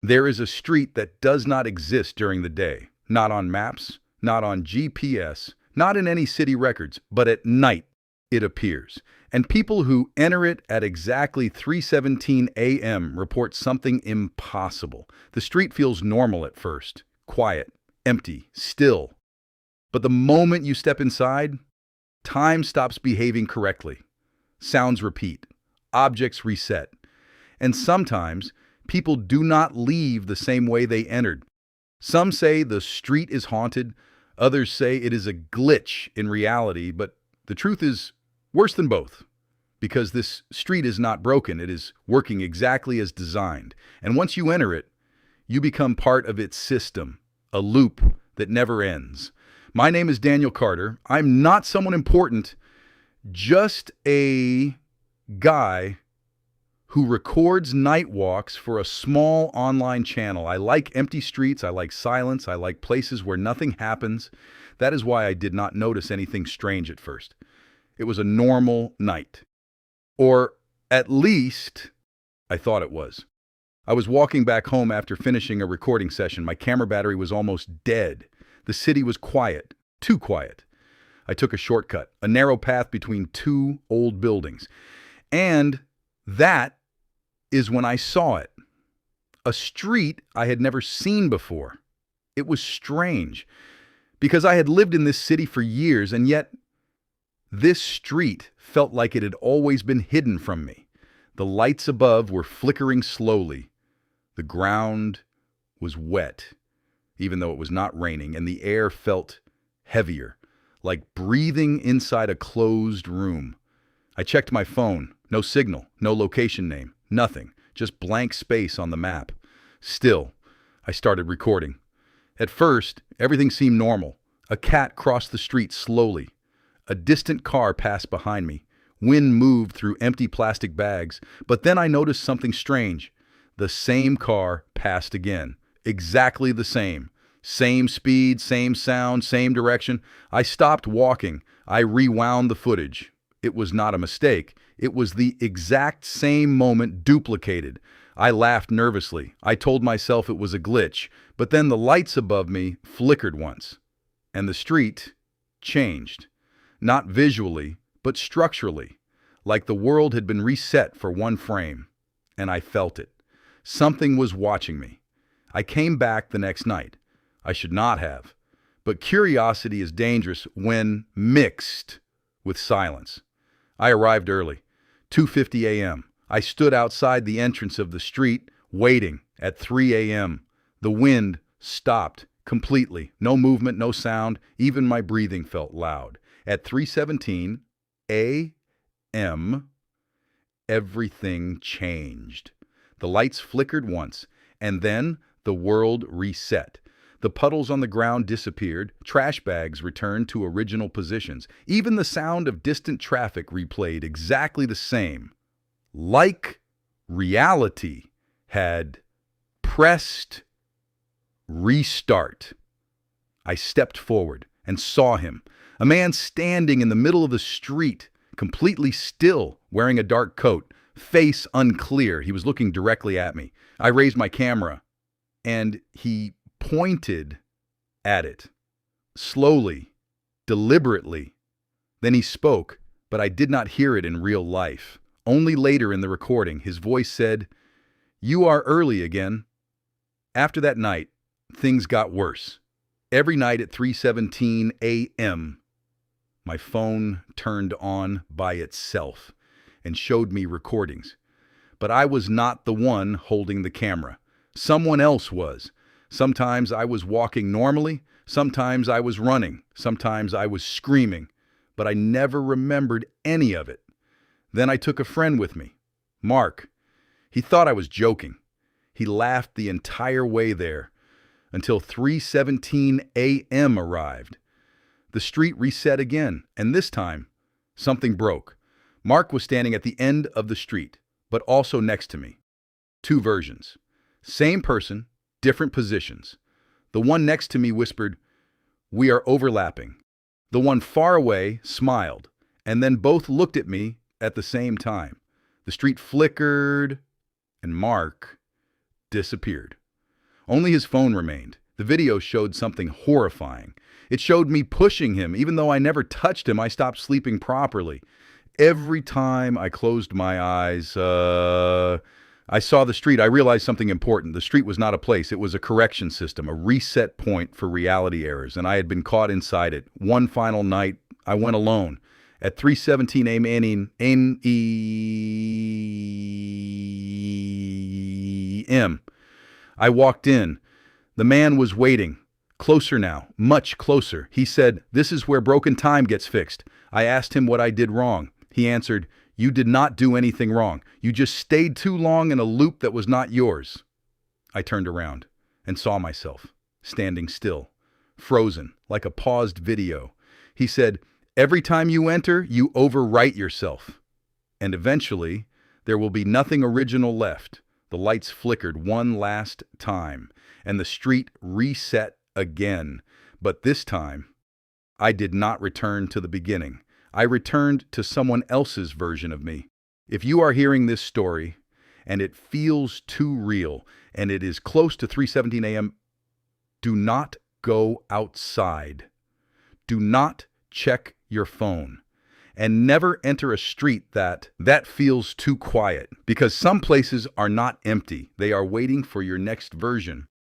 There is a street that does not exist during the day, not on maps, not on GPS, not in any city records, but at night it appears. And people who enter it at exactly 3:17 a.m. report something impossible. The street feels normal at first, quiet, empty, still. But the moment you step inside, time stops behaving correctly. Sounds repeat, objects reset, and sometimes people do not leave the same way they entered. Some say the street is haunted, others say it is a glitch in reality, but the truth is worse than both. Because this street is not broken, it is working exactly as designed. And once you enter it, you become part of its system, a loop that never ends. My name is Daniel Carter. I'm not someone important, just a guy who records night walks for a small online channel. I like empty streets, I like silence, I like places where nothing happens. That is why I did not notice anything strange at first. It was a normal night. Or at least, I thought it was. I was walking back home after finishing a recording session. My camera battery was almost dead. The city was quiet, too quiet. I took a shortcut, a narrow path between two old buildings. And that is when I saw it. A street I had never seen before. It was strange, because I had lived in this city for years, and yet this street felt like it had always been hidden from me. The lights above were flickering slowly. The ground was wet, even though it was not raining, and the air felt heavier, like breathing inside a closed room. I checked my phone. No signal, no location name, nothing, just blank space on the map. Still, I started recording. At first, everything seemed normal. A cat crossed the street slowly. A distant car passed behind me. Wind moved through empty plastic bags. But then I noticed something strange. The same car passed again. Exactly the same. Same speed, same sound, same direction. I stopped walking. I rewound the footage. It was not a mistake. It was the exact same moment duplicated. I laughed nervously. I told myself it was a glitch. But then the lights above me flickered once. And the street changed. Not visually, but structurally. Like the world had been reset for one frame. And I felt it. Something was watching me. I came back the next night. I should not have. But curiosity is dangerous when mixed with silence. I arrived early, 2:50 a.m. I stood outside the entrance of the street, waiting at 3 a.m. The wind stopped completely. No movement, no sound. Even my breathing felt loud. At 3:17 a.m., everything changed. The lights flickered once, and then the world reset. The puddles on the ground disappeared, trash bags returned to original positions. Even the sound of distant traffic replayed exactly the same. Like reality had pressed restart. I stepped forward and saw him, a man standing in the middle of the street, completely still, wearing a dark coat, face unclear. He was looking directly at me. I raised my camera, and he pointed at it, slowly, deliberately. Then he spoke, but I did not hear it in real life. Only later in the recording, his voice said, "You are early again." After that night, things got worse. Every night at 3:17 a.m., my phone turned on by itself and showed me recordings. But I was not the one holding the camera. Someone else was. Sometimes I was walking normally, sometimes I was running, sometimes I was screaming, but I never remembered any of it. Then I took a friend with me, Mark. He thought I was joking. He laughed the entire way there until 3:17 a.m. arrived. The street reset again, and this time, something broke. Mark was standing at the end of the street, but also next to me. Two versions. Same person, different positions. The one next to me whispered, "We are overlapping." The one far away smiled, and then both looked at me at the same time. The street flickered, and Mark disappeared. Only his phone remained. The video showed something horrifying. It showed me pushing him. Even though I never touched him, I stopped sleeping properly. Every time I closed my eyes, I saw the street. I realized something important. The street was not a place. It was a correction system, a reset point for reality errors, and I had been caught inside it. One final night, I went alone. At 3:17 a.m., I walked in. The man was waiting. Closer now, much closer. He said, "This is where broken time gets fixed." I asked him what I did wrong. He answered, "You did not do anything wrong. You just stayed too long in a loop that was not yours." I turned around and saw myself, standing still, frozen, like a paused video. He said, "Every time you enter, you overwrite yourself. And eventually, there will be nothing original left." The lights flickered one last time, and the street reset again. But this time, I did not return to the beginning. I returned to someone else's version of me. If you are hearing this story, and it feels too real, and it is close to 3:17 a.m., do not go outside. Do not check your phone. And never enter a street that feels too quiet, because some places are not empty. They are waiting for your next version